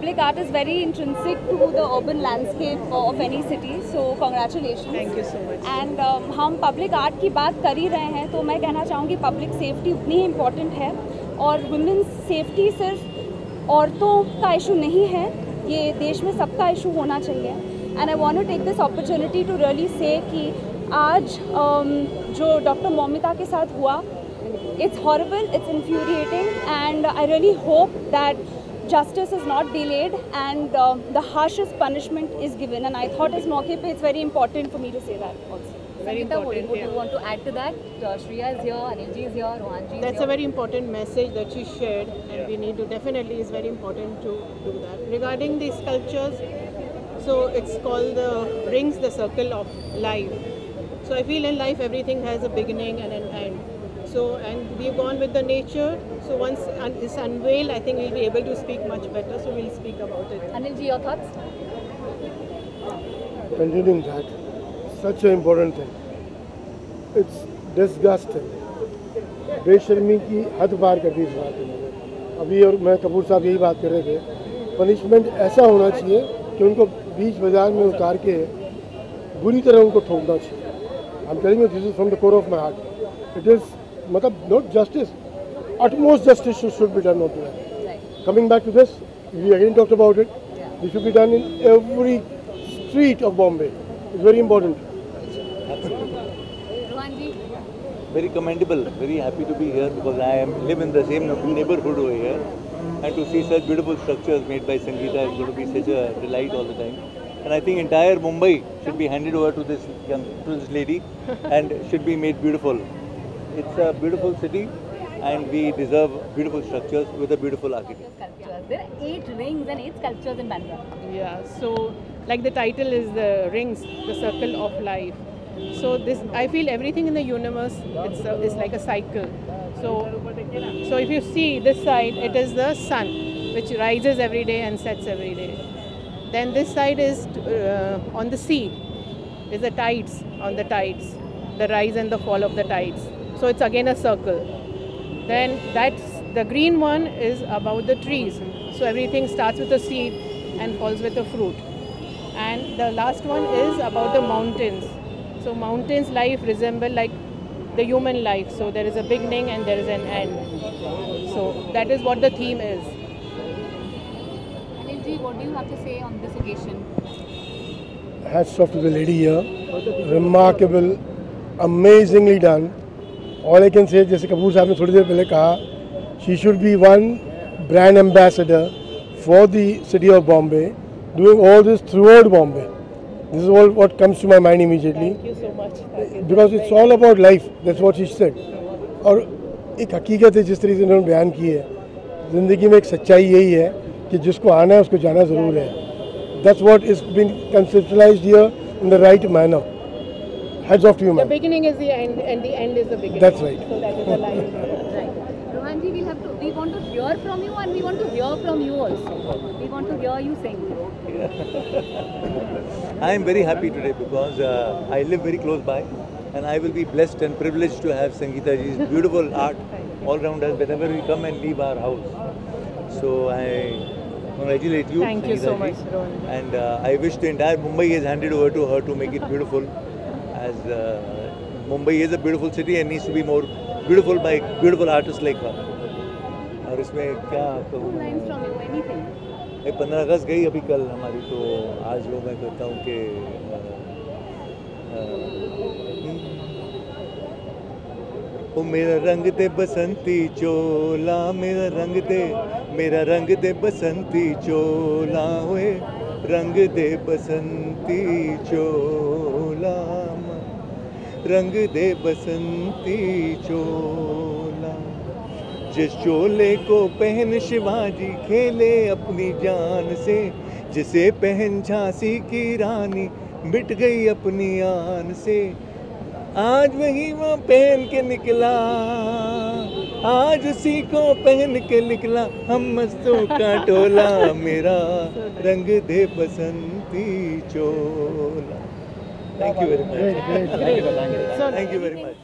public art is very intrinsic to the urban landscape of any city. So congratulations. Thank you so much. And हम public art की बात कर ही रहे हैं तो मैं कहना चाहूँगी public safety उतनी ही important है और women's safety सिर्फ औरतों का इशू नहीं है, ये देश में सबका इशू होना चाहिए. And I want to take this opportunity to really say कि आज जो डॉक्टर मौमिता के साथ हुआ, it's horrible, it's infuriating, and I really hope that justice is not delayed and the harshest punishment is given. And I thought as मौके पे it's very important for me to say that also. Very important. Would you want to add to that? Shreya is here, Anilji is here, Rohanji is That's here. a very important message that she shared, and we need to definitely, it's very important to do that. Regarding the sculptures, so it's called the rings, the circle of life. So I feel in life everything has a beginning and an end. So, and we've gone with the nature. So once it's unveiled, I think we'll be able to speak much better. So we'll speak about it. Anilji, your thoughts? Continuing that, such an important thing. It's disgusting. बेशर्मी की हद पार कर दी इस बात में. अभी और मैं कपूर साहब यही बात कर रहे थे, पनिशमेंट ऐसा होना चाहिए कि उनको बीच बाजार में उतार के बुरी तरह उनको ठोकना चाहिए. I'm telling you this is from the core of my heart. It is मतलब not justice, utmost justice should be done on to that. Right. Coming back to this, we again talked about it. This should be done in every street of Bombay. It's very important. Rohanji? Very commendable, very happy to be here because I live in the same neighborhood over here, and to see such beautiful structures made by Sangeeta is going to be such a delight all the time. And I think entire Mumbai should be handed over to this lady and should be made beautiful. It's a beautiful city and we deserve beautiful structures with a beautiful architect. Sculptures. There are 8 rings and 8 sculptures in Bandra. Yeah. So, like the title is the rings, the circle of life. So this, I feel everything in the universe, it's like a cycle. So if you see this side, it is the sun, which rises every day and sets every day. Then this side is on the sea, is the tides, on the tides, the rise and the fall of the tides. So it's again a circle. Then that's the green one is about the trees. So everything starts with a seed and falls with a fruit. And the last one is about the mountains. So mountains life resemble like the human life. So there is a beginning and there is an end. So that is what the theme is. Anilji, what do you have to say on this occasion? Hats off to the lady here. Remarkable, amazingly done. All I can say, जैसे कपूर साहब ने थोड़ी देर पहले कहा, she should be one brand ambassador for the city of Bombay, doing all this throughout Bombay. This is all what comes to my mind immediately. Thank you so much. Because it's all about life. That's what she said. और एक हकीकत है जिस तरीके से उन्होंने बयान की है, ज़िंदगी में एक सच्चाई यही है कि जिसको आना है उसको जाना ज़रूर है. That's what is been conceptualized here in the right manner. Heads off to you, The man. beginning is the end and the end is the beginning. That's right. So that is the line. Right. Rohanji, we want to hear from you and we want to hear from you also. We want to hear you sing. I am very happy today because I live very close by and I will be blessed and privileged to have Sangeeta ji's beautiful art all around us whenever we come and leave our house. So I congratulate you, Thank you so Sangeeta much, ji. Rohan. And I wish the entire Mumbai is handed over to her to make it beautiful, as Mumbai is a beautiful city and needs to be more beautiful by beautiful artists like her. और इसमें क्या कहूँ, 2 lines from you, anything. 15 अगस्त गई अभी कल हमारी, तो आज वो मैं कहता हूँ कि ओ मेरा रंग दे बसंती चोला, मेरा रंग दे बसंती चोला, हुए रंग दे बसंती चोला, रंग दे बसंती चोला. जिस चोले को पहन शिवाजी खेले अपनी जान से, जिसे पहन झांसी की रानी मिट गई अपनी आन से. आज वही वो पहन के निकला, आज उसी को पहन के निकला हम मस्तों का टोला, मेरा रंग दे बसंती चोला. Thank you very much. Great. Thank you very much.